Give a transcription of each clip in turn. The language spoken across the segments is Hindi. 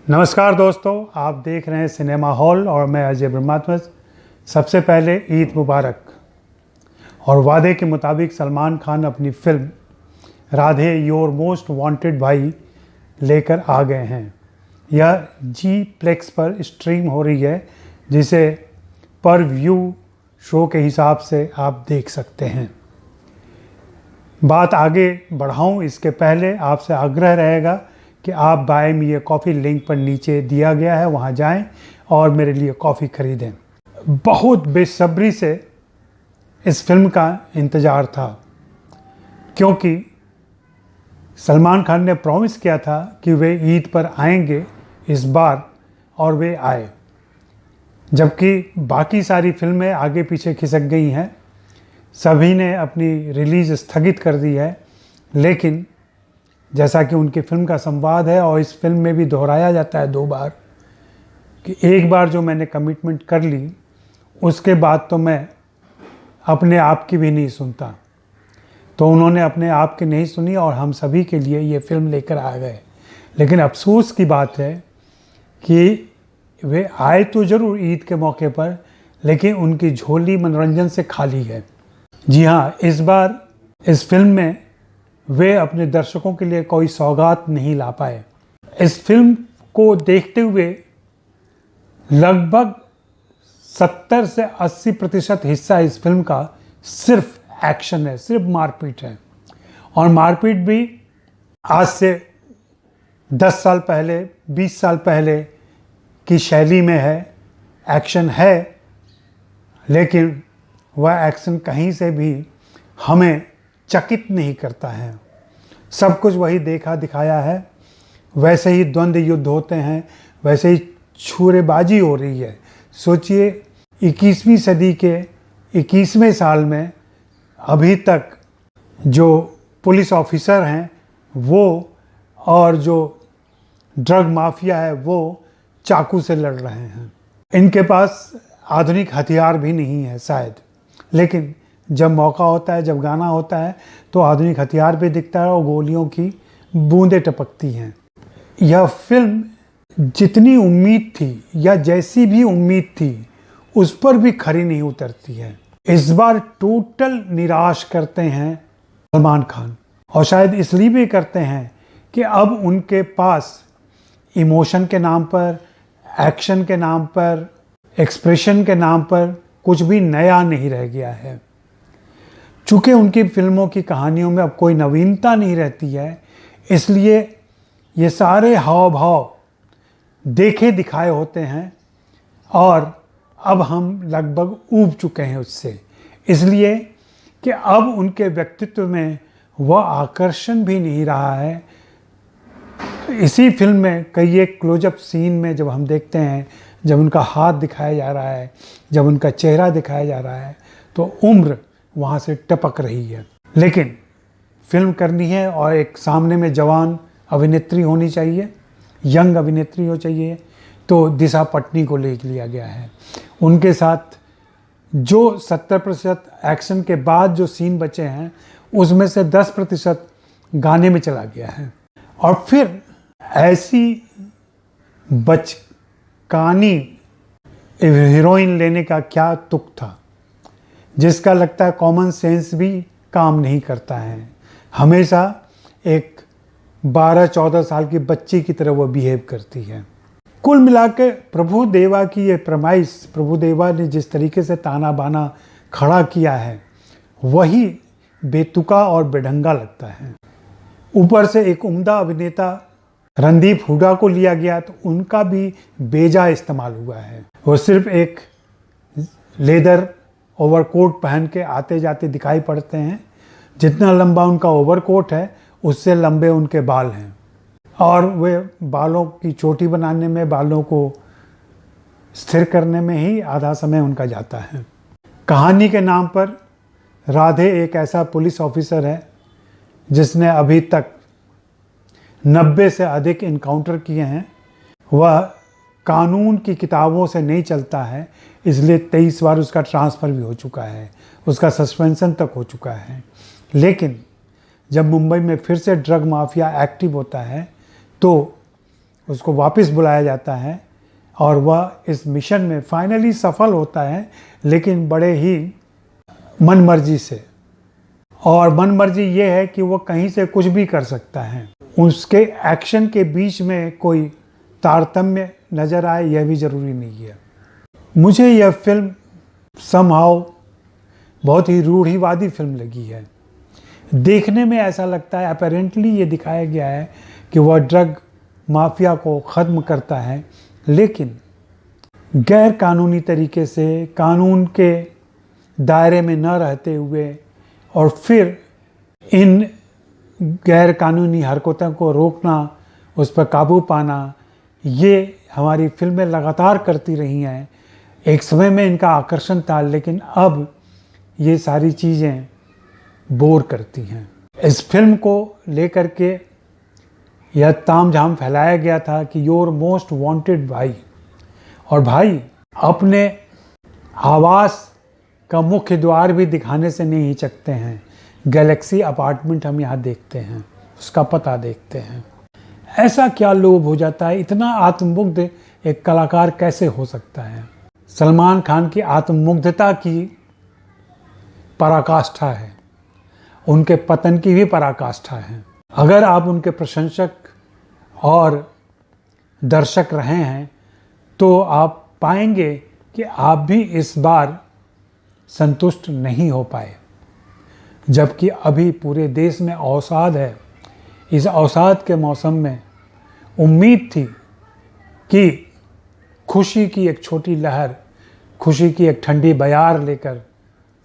नमस्कार दोस्तों, आप देख रहे हैं सिनेमा हॉल और मैं अजय ब्रह्मात्मज। सबसे पहले ईद मुबारक। और वादे के मुताबिक सलमान खान अपनी film Radhe your most wanted भाई लेकर आ गए हैं। यह जी प्लेक्स पर स्ट्रीम हो रही है, जिसे पर व्यू शो के हिसाब से आप देख सकते हैं। बात आगे बढ़ाऊं इसके पहले आपसे आग्रह रहेगा कि आप buy me a coffee link पर नीचे दिया गया है, वहाँ जाएं और मेरे लिए कॉफ़ी ख़रीदें। बहुत बेसब्री से इस फिल्म का इंतज़ार था, क्योंकि सलमान खान ने प्रॉमिस किया था कि वे ईद पर आएंगे इस बार, और वे आए। जबकि बाकी सारी फिल्में आगे पीछे खिसक गई हैं, सभी ने अपनी रिलीज़ स्थगित कर दी है। लेकिन जैसा कि उनकी फिल्म का संवाद है और इस फिल्म में भी दोहराया जाता है 2 बार, कि एक बार जो मैंने कमिटमेंट कर ली उसके बाद तो मैं अपने आप की भी नहीं सुनता। तो उन्होंने अपने आप की नहीं सुनी और हम सभी के लिए ये फिल्म लेकर आ गए। लेकिन अफसोस की बात है कि वे आए तो ज़रूर ईद के मौके पर, लेकिन उनकी झोली मनोरंजन से खाली है। जी हाँ, इस बार इस फिल्म में वे अपने दर्शकों के लिए कोई सौगात नहीं ला पाए। इस फिल्म को देखते हुए लगभग 70 से 80% हिस्सा इस फिल्म का सिर्फ एक्शन है, सिर्फ मारपीट है। और मारपीट भी आज से 10 साल पहले, 20 साल पहले की शैली में है। एक्शन है, लेकिन वह एक्शन कहीं से भी हमें चकित नहीं करता है। सब कुछ वही देखा दिखाया है। वैसे ही द्वंद्व युद्ध होते हैं, वैसे ही छुरेबाजी हो रही है। सोचिए, 21वीं सदी के 21वें साल में अभी तक जो पुलिस ऑफिसर हैं वो, और जो ड्रग माफिया है वो चाकू से लड़ रहे हैं। इनके पास आधुनिक हथियार भी नहीं है शायद, लेकिन जब मौका होता है, जब गाना होता है, तो आधुनिक हथियार भी दिखता है और गोलियों की बूंदें टपकती हैं। यह फिल्म जितनी उम्मीद थी या जैसी भी उम्मीद थी उस पर भी खरी नहीं उतरती है। इस बार टोटल निराश करते हैं सलमान खान, और शायद इसलिए भी करते हैं कि अब उनके पास इमोशन के नाम पर, एक्शन के नाम पर, एक्सप्रेशन के नाम पर कुछ भी नया नहीं रह गया है। चूँकि उनकी फिल्मों की कहानियों में अब कोई नवीनता नहीं रहती है, इसलिए ये सारे हाव भाव देखे दिखाए होते हैं और अब हम लगभग ऊब चुके हैं उससे। इसलिए कि अब उनके व्यक्तित्व में वह आकर्षण भी नहीं रहा है। इसी फिल्म में कई एक क्लोजअप सीन में जब हम देखते हैं, जब उनका हाथ दिखाया जा रहा है, जब उनका चेहरा दिखाया जा रहा है, तो उम्र वहाँ से टपक रही है। लेकिन फिल्म करनी है और एक सामने में जवान अभिनेत्री होनी चाहिए, यंग अभिनेत्री हो चाहिए, तो दिशा पटनी को ले लिया गया है। उनके साथ जो 70% एक्शन के बाद जो सीन बचे हैं उसमें से 10% गाने में चला गया है। और फिर ऐसी बचकानी हीरोइन लेने का क्या तुक था, जिसका लगता है कॉमन सेंस भी काम नहीं करता है। हमेशा एक 12-14 साल की बच्ची की तरह वो बिहेव करती है। कुल मिला के प्रभु देवा की ये प्रमाइश, प्रभु देवा ने जिस तरीके से ताना बाना खड़ा किया है, वही बेतुका और बेढंगा लगता है। ऊपर से एक उम्दा अभिनेता रणदीप हुड्डा को लिया गया, तो उनका भी बेजा इस्तेमाल हुआ है। वो सिर्फ एक लेदर ओवरकोट पहन के आते जाते दिखाई पड़ते हैं। जितना लंबा उनका ओवरकोट है उससे लंबे उनके बाल हैं, और वे बालों की चोटी बनाने में, बालों को स्थिर करने में ही आधा समय उनका जाता है। कहानी के नाम पर राधे एक ऐसा पुलिस ऑफिसर है जिसने अभी तक 90 से अधिक इनकाउंटर किए हैं। वह कानून की किताबों से नहीं चलता है, इसलिए 23 बार उसका ट्रांसफ़र भी हो चुका है, उसका सस्पेंशन तक हो चुका है। लेकिन जब मुंबई में फिर से ड्रग माफिया एक्टिव होता है तो उसको वापस बुलाया जाता है और वह इस मिशन में फाइनली सफल होता है, लेकिन बड़े ही मनमर्जी से। और मनमर्जी ये है कि वो कहीं से कुछ भी कर सकता है, उसके एक्शन के बीच में कोई तारतम्य नज़र आए यह भी ज़रूरी नहीं है। मुझे यह फिल्म समहाउ बहुत ही रूढ़िवादी फिल्म लगी है। देखने में ऐसा लगता है, अपेरेंटली ये दिखाया गया है कि वह ड्रग माफिया को ख़त्म करता है, लेकिन गैर कानूनी तरीके से, कानून के दायरे में न रहते हुए, और फिर इन गैर कानूनी हरकतों को रोकना, उस पर काबू पाना, ये हमारी फिल्में लगातार करती रही हैं। एक समय में इनका आकर्षण था, लेकिन अब ये सारी चीज़ें बोर करती हैं। इस फिल्म को लेकर के यह तामझाम फैलाया गया था कि योर मोस्ट वांटेड भाई, और भाई अपने आवास का मुख्य द्वार भी दिखाने से नहीं हिचकते हैं। गैलेक्सी अपार्टमेंट हम यहाँ देखते हैं, उसका पता देखते हैं। ऐसा क्या लोभ हो जाता है, इतना आत्ममुग्ध एक कलाकार कैसे हो सकता है। सलमान खान की आत्ममुग्धता की पराकाष्ठा है, उनके पतन की भी पराकाष्ठा है। अगर आप उनके प्रशंसक और दर्शक रहे हैं तो आप पाएंगे कि आप भी इस बार संतुष्ट नहीं हो पाए, जबकि अभी पूरे देश में अवसाद है। इस अवसाद के मौसम में उम्मीद थी कि खुशी की एक छोटी लहर, खुशी की एक ठंडी बयार लेकर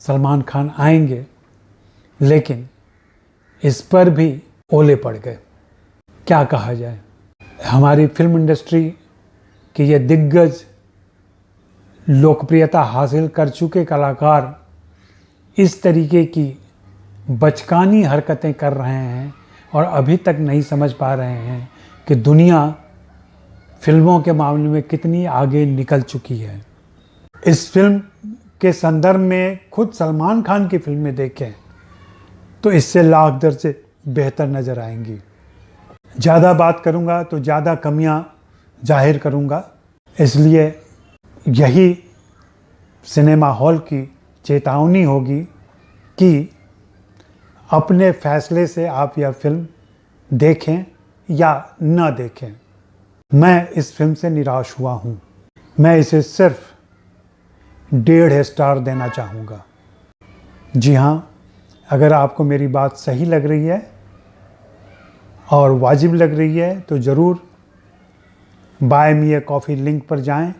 सलमान खान आएंगे, लेकिन इस पर भी ओले पड़ गए। क्या कहा जाए, हमारी फिल्म इंडस्ट्री की ये दिग्गज लोकप्रियता हासिल कर चुके कलाकार इस तरीके की बचकानी हरकतें कर रहे हैं और अभी तक नहीं समझ पा रहे हैं कि दुनिया फिल्मों के मामले में कितनी आगे निकल चुकी है। इस फिल्म के संदर्भ में खुद सलमान खान की फिल्में देखें तो इससे लाख दर्जे बेहतर नज़र आएंगी। ज़्यादा बात करूँगा तो ज़्यादा कमियां जाहिर करूँगा, इसलिए यही सिनेमा हॉल की चेतावनी होगी कि अपने फैसले से आप यह फिल्म देखें या न देखें। मैं इस फिल्म से निराश हुआ हूँ। मैं इसे सिर्फ 1.5 स्टार देना चाहूँगा। जी हाँ, अगर आपको मेरी बात सही लग रही है और वाजिब लग रही है तो ज़रूर buy me a coffee link पर जाएं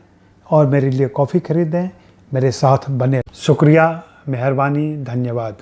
और मेरे लिए कॉफ़ी ख़रीदें, मेरे साथ बने। शुक्रिया, मेहरबानी, धन्यवाद।